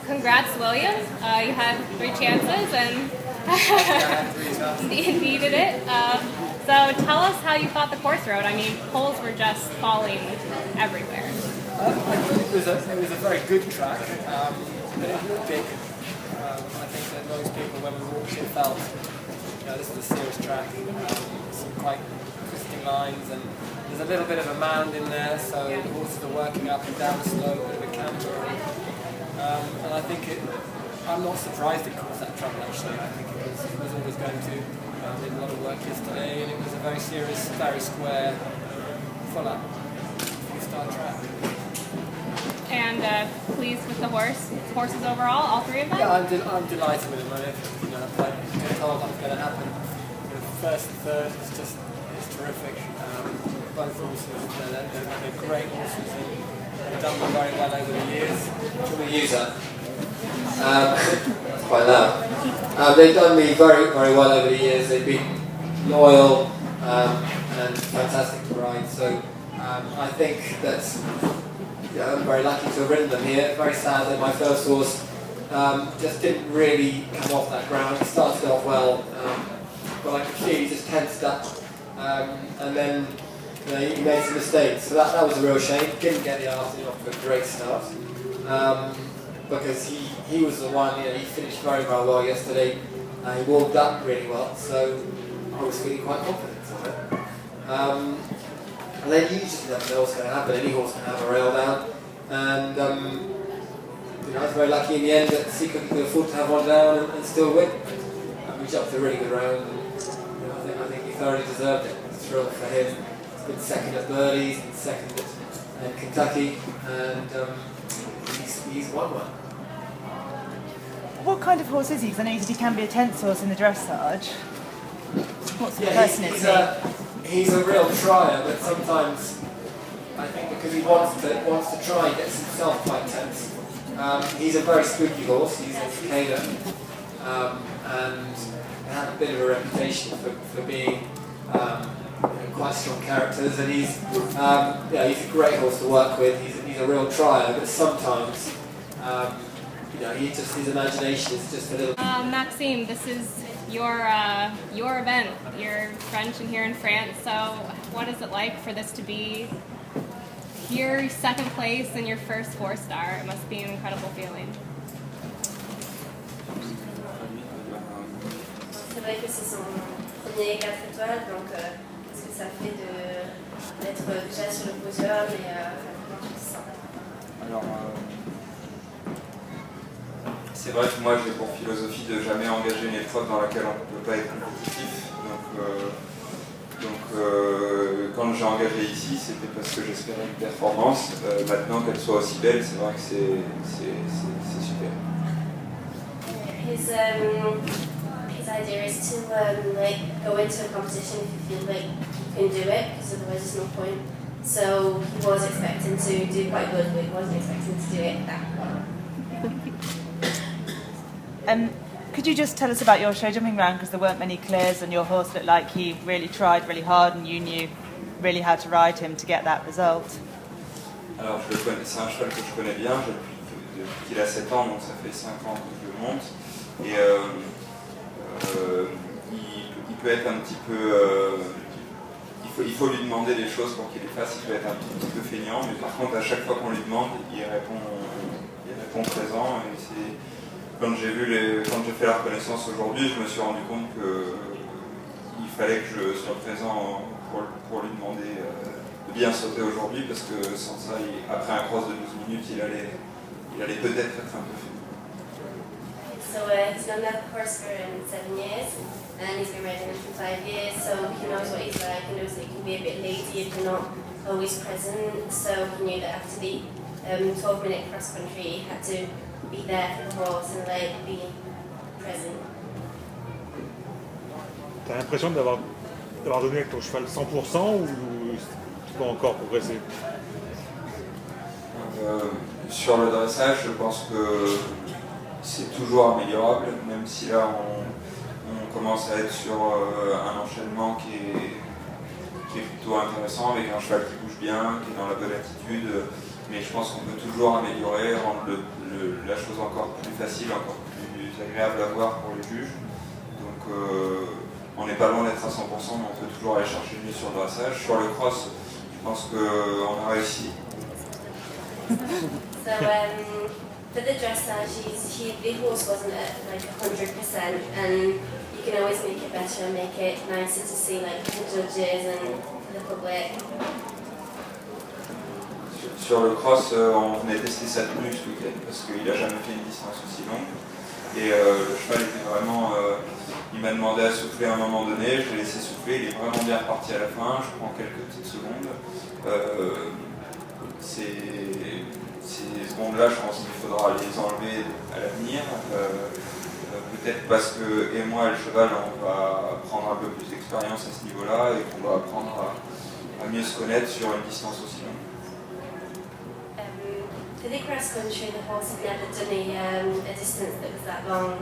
congrats, William. You had 3 chances and needed it. So tell us how you thought the course rode. I mean, holes were just falling everywhere. I thought it was a very good track, but it was big. I think that most people, when we walked it, felt this is a serious track. Some quite twisting lines, and there's a little bit of a mound in there, so the horses are working up and down the slope, a bit of a camber. And I think I'm not surprised it caused that trouble actually. I think it was always going to. Did a lot of work yesterday, and it was a very serious, very square, full up, freestyle track. And pleased with the horses overall, all 3 of them? Yeah, I'm delighted with them. I told that was going to happen. The first and third is terrific. Both horses, they're great horses, and they've done them very well over the years. Should we use that? That's quite loud. They've done me very, very well over the years. They've been loyal and fantastic to ride. So I think that I'm very lucky to have ridden them here. Very sad that my first horse just didn't really come off that ground. He started off well, but I could see he just tensed up, and then he made some mistakes. So that was a real shame. Didn't get the afternoon off to a great start. Because he was the one, he finished very well yesterday. He warmed up really well, so I was feeling quite confident of it. And then you just never know what's going to happen. Any horse can have a rail down, and I was very lucky in the end that Seacon could afford to have one down and still win. We jumped a really good round, and I think he thoroughly deserved it. It's a thrill for him. He's been second at Birdies, and second at Kentucky, and he's won one. What kind of horse is he? Because I know you said he can be a tense horse in the dressage. What's the person is he? He's a real trier, but sometimes I think because he wants to try and gets himself quite tense. He's a very spooky horse. He's a cicada, and has a bit of a reputation for being quite strong characters. And he's a great horse to work with. He's a real trier, but sometimes. His imagination is just a little. Maxime, this is your event. You're French and here in France. So, what is it like for this to be your second place and your first 4-star? It must be an incredible feeling. C'est vrai que c'est son premier 4 étoiles, donc qu'est-ce que ça fait d'être déjà sur le podium et comment tu te sens? Alors, c'est vrai que moi j'ai pour philosophie de jamais engager une épreuve dans laquelle on ne peut pas être compétitif. Donc quand j'ai engagé ici, c'était parce que j'espérais une performance. Maintenant qu'elle soit aussi belle, c'est vrai que c'est super. His idea is to go into a competition if you feel like you can do it, because otherwise there's no point. So he was expecting to do quite good, but he wasn't expecting to do it that well. Could you just tell us about your show jumping round, because there weren't many clears and your horse looked like he really tried really hard and you knew really how to ride him to get that result? Alors c'est un cheval que je connais bien, depuis qu'il a 7 ans, donc ça fait 5 ans que je le monte. Et il peut être un petit peu... il faut lui demander des choses pour qu'il les fasse, il peut être un petit peu feignant, mais par contre à chaque fois qu'on lui demande, il répond présent. Et quand j'ai fait la reconnaissance aujourd'hui, je me suis rendu compte qu'il fallait que je sois présent pour lui demander de bien sauter aujourd'hui, parce que sans ça, après un cross de 12 minutes, il allait peut-être être un peu fini. So he's done that course for 7 years, and he's been riding it for 5 years, so he knows what he's like. He knows that he can be a bit lazy if you're not always present, so he knew that after the 12-minute cross-country, he had to be there for the horse and be present. T'as l'impression d'avoir donné avec ton cheval 100% ou tu vas encore progresser? Sur le dressage, je pense que c'est toujours améliorable, même si là on commence à être sur un enchaînement qui est plutôt intéressant, avec un cheval qui bouge bien, qui est dans la bonne attitude. mais je pense qu'on peut toujours améliorer, rendre la chose encore plus facile, encore plus agréable à voir pour les juges. Donc on n'est pas loin d'être à 100%, mais on peut toujours aller chercher mieux sur le dressage. Sur le cross, je pense qu'on a réussi. So for the dressage, the horse wasn't at like 100%, and you can always make it better and make it nicer to see, like the judges and the public. Sur le cross, on venait tester sa tenue ce week-end parce qu'il n'a jamais fait une distance aussi longue. Et le cheval était vraiment. Il m'a demandé à souffler à un moment donné, je l'ai laissé souffler, il est vraiment bien reparti à la fin. Je prends quelques petites secondes. Ces secondes-là, je pense qu'il faudra les enlever à l'avenir. Peut-être parce que, et moi et le cheval, on va prendre un peu plus d'expérience à ce niveau-là et qu'on va apprendre à mieux se connaître sur une distance aussi longue. For the cross country, the horse had never done a distance that was that long,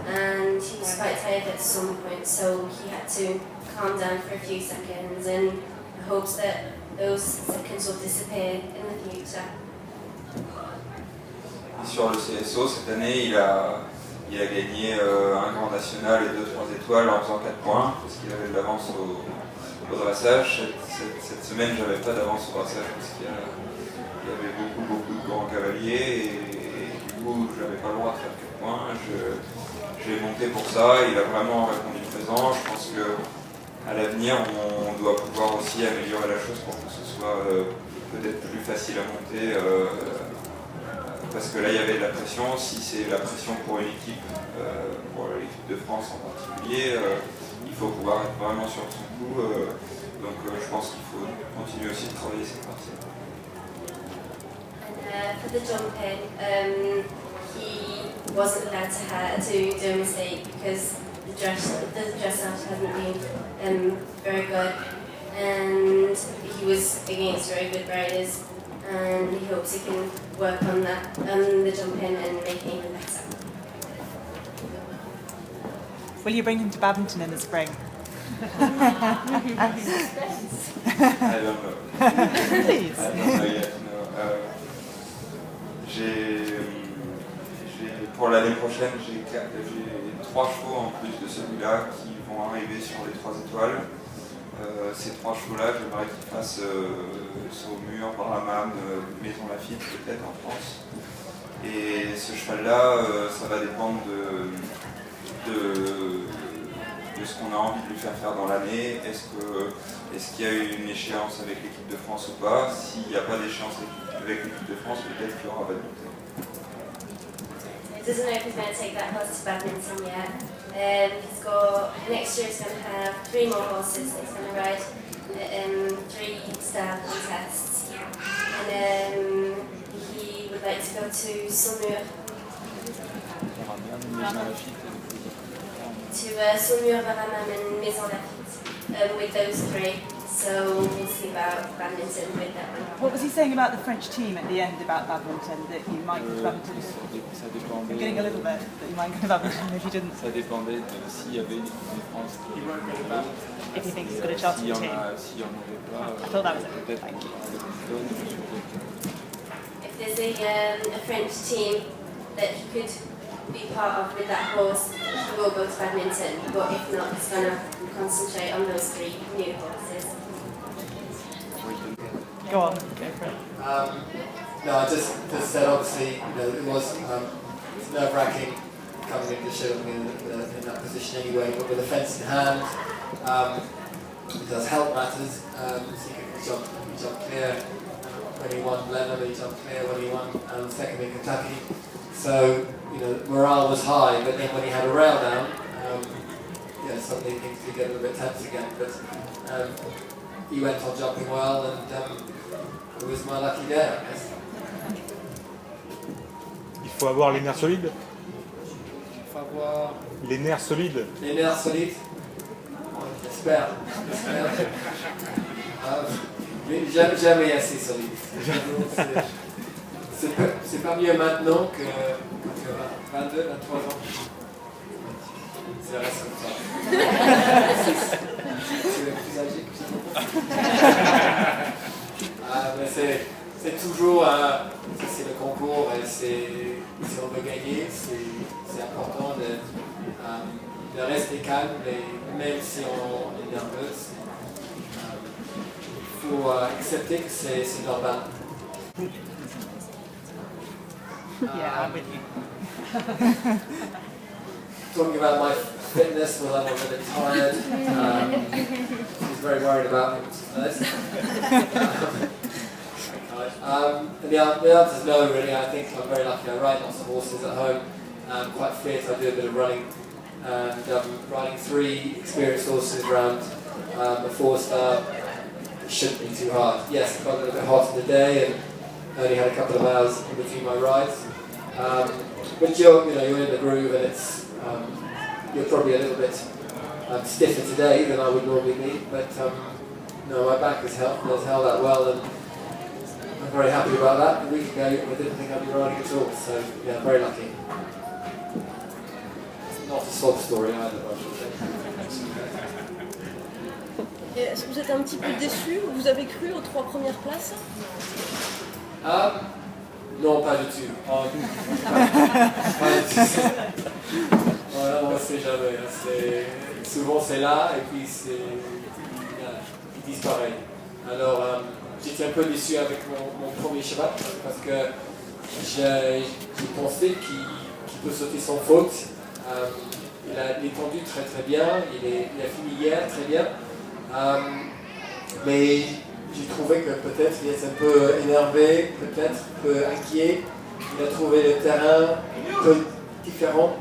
and he was quite tired at some point, so he had to calm down for a few seconds in hopes that those seconds will disappear in the future. Et sur le CSO, cette année, il a gagné un grand national et 2-3 étoiles en faisant 4 points, parce qu'il avait de l'avance au dressage. Cette semaine, j'avais pas d'avance au dressage, parce qu'il y avait beaucoup de grands cavaliers, et du coup, je n'avais pas le droit de faire 4 points. J'ai monté pour ça, il a vraiment répondu présent. Je pense qu'à l'avenir, on doit pouvoir aussi améliorer la chose pour que ce soit peut-être plus facile à monter. Parce que là, il y avait de la pression. Si c'est la pression pour une équipe, pour l'équipe de France en particulier, il faut pouvoir être vraiment sur son coup. Donc je pense qu'il faut continuer aussi de travailler cette partie. For the jumping, he wasn't allowed to do a mistake because the dressage hasn't been very good, and he was against very good riders, and he hopes he can work on that, the jumping, and make it even better. Will you bring him to Badminton in the spring? I don't know. Please. I don't know yet, no. Pour l'année prochaine, j'ai 3 chevaux en plus de celui-là qui vont arriver sur les 3 étoiles. Ces 3 chevaux-là, j'aimerais qu'ils fassent Saumur, Brahman, Maison Lafitte peut-être en France. Et ce cheval-là, ça va dépendre de ce qu'on a envie de lui faire dans l'année. Est-ce qu'il y a eu une échéance avec l'équipe de France ou pas? S'il n'y a pas d'échéance avec l'équipe de France, peut-être qu'il y aura badminton. He doesn't know if he's going to take that horse to badminton yet. Next year he's going to have 3 more horses that he's going to ride at 3 star contests. And he would like to go to Saumur. To Saumur, Varamam and Maison Lafitte with those 3. So we'll see about badminton with that one. What was he saying about the French team at the end about badminton? That you might go to badminton? Ça dépendait. I'm getting a little bit that you might go to badminton if you didn't. Ça dépendait de s'il y avait une équipe de France qui If you think he's got a chance to s'il y the en team. s'il y en avait pas, I thought that was it. peut-être Thank you. badminton sur d'autres. If there's a French team that he could be part of with that horse, he will go to badminton. But if not, he's going to concentrate on those 3 new horses. Go on, go for it. No, I just said obviously, it was it's nerve-wracking coming into showing in that position anyway, but with a fence in hand, it does help matters. So he jumped clear when he won Blenheim, he jumped clear when he won second in Kentucky. So, morale was high, but then when he had a rail down, suddenly things did get a little bit tense again. But he went on jumping well, and it was my lucky day, I guess. Il faut avoir les nerfs solides. Il faut avoir Les nerfs solides. Les nerfs solides. J'espère. Jamais assez solide. C'est pas mieux maintenant que 22, 23 ans. C'est reste comme ça. C'est plus âgé que ça. Mais c'est toujours c'est le concours et si on veut gagner, c'est important de rester calme et même si on est nerveux, il faut accepter que c'est normal. Yeah, I'm with you. Talking about my fitness when I was a bit tired. He's very worried about me, which is nice. The answer is no, really. I think I'm very lucky. I ride lots of horses at home. I'm quite fit. I do a bit of running. And riding 3 experienced horses around a 4-star shouldn't be too hard. Yes, it got a little bit hot in the day and only had a couple of hours in between my rides. But you're in the groove and it's you're probably a little bit stiffer today than I would normally be. But no, my back has held that well and I'm very happy about that. A week ago, I didn't think I'd be riding at all, so yeah, very lucky. It's not a sob story either, I should say. Et est-ce que vous êtes un petit peu déçu? Vous avez cru aux 3 premières places? Non, pas du tout. Pas du tout. Voilà, on ne sait jamais. Souvent c'est là et puis il disparaît. Alors, j'étais un peu déçu avec mon premier cheval parce que j'ai pensé qu'il peut sauter sans faute. Il est tendu très très bien, il a fini hier très bien. Mais j'ai trouvé que peut-être il est un peu énervé, peut-être un peu inquiet. Il a trouvé le terrain un peu différent.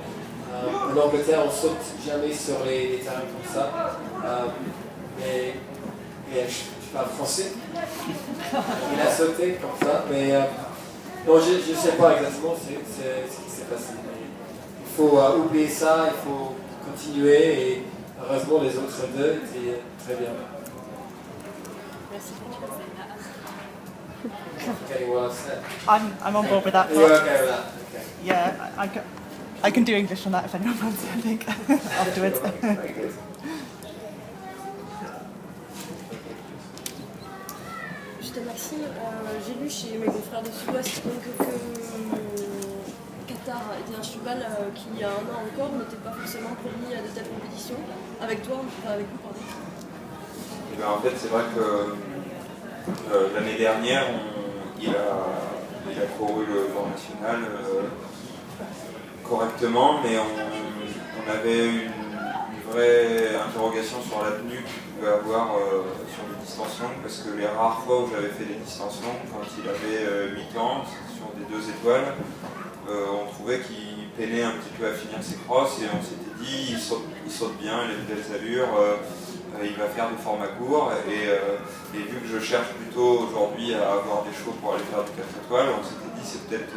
En Angleterre, on ne saute jamais sur les terrains comme ça. Mais je parle français. Il a sauté comme ça. Mais non, je ne sais pas exactement ce qui s'est passé. Il faut oublier ça, il faut continuer. Et heureusement, les autres 2 étaient très bien. Merci. I'm on board with that. You're okay with that? Okay. Yeah, I can do English on that if anyone wants, I think, afterwards. Very good. Juste Maxime, j'ai lu chez mes confrères de Sud-Ouest que Qatar était un cheval qui, il y a 1 an encore, n'était pas forcément promis à de telles compétitions. Avec toi, enfin avec vous, pardon. Et ben, en fait, c'est vrai que l'année dernière, il a couru le Grand National correctement, mais on avait une vraie interrogation sur la tenue qu'il pouvait avoir sur les distances longues, parce que les rares fois où j'avais fait des distances longues, quand il avait 8 ans, sur des 2 étoiles, on trouvait qu'il peinait un petit peu à finir ses crosses et on s'était dit il saute bien, il a de belles allures, il va faire des formats courts et vu que je cherche plutôt aujourd'hui à avoir des chevaux pour aller faire du 4 étoiles, on s'était dit c'est peut-être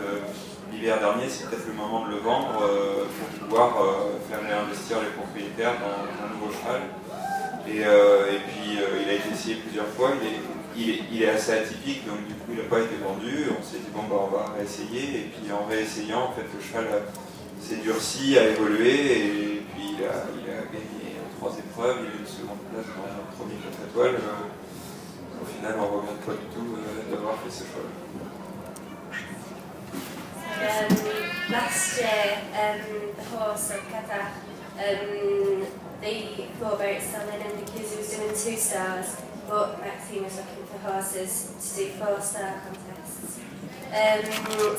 l'hiver dernier, c'est peut-être le moment de le vendre pour pouvoir faire réinvestir les propriétaires dans un nouveau cheval. Et puis il a été essayé plusieurs fois, il est assez atypique, donc du coup il n'a pas été vendu. On s'est dit bon bah on va réessayer, et puis en réessayant en fait le cheval s'est durci, a évolué, et puis il a gagné 3 épreuves, il a eu une seconde place dans un premier 4 étoiles. Au final on ne regrette pas du tout d'avoir fait ce cheval. Last year, the horse of Qatar, they thought about selling him because he was doing 2 stars, but Maxime was looking for horses to do 4-star contests.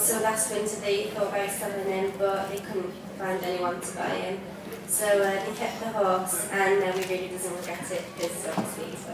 So last winter they thought about selling him, but they couldn't find anyone to buy him. So they kept the horse, and he really doesn't regret it because obviously he's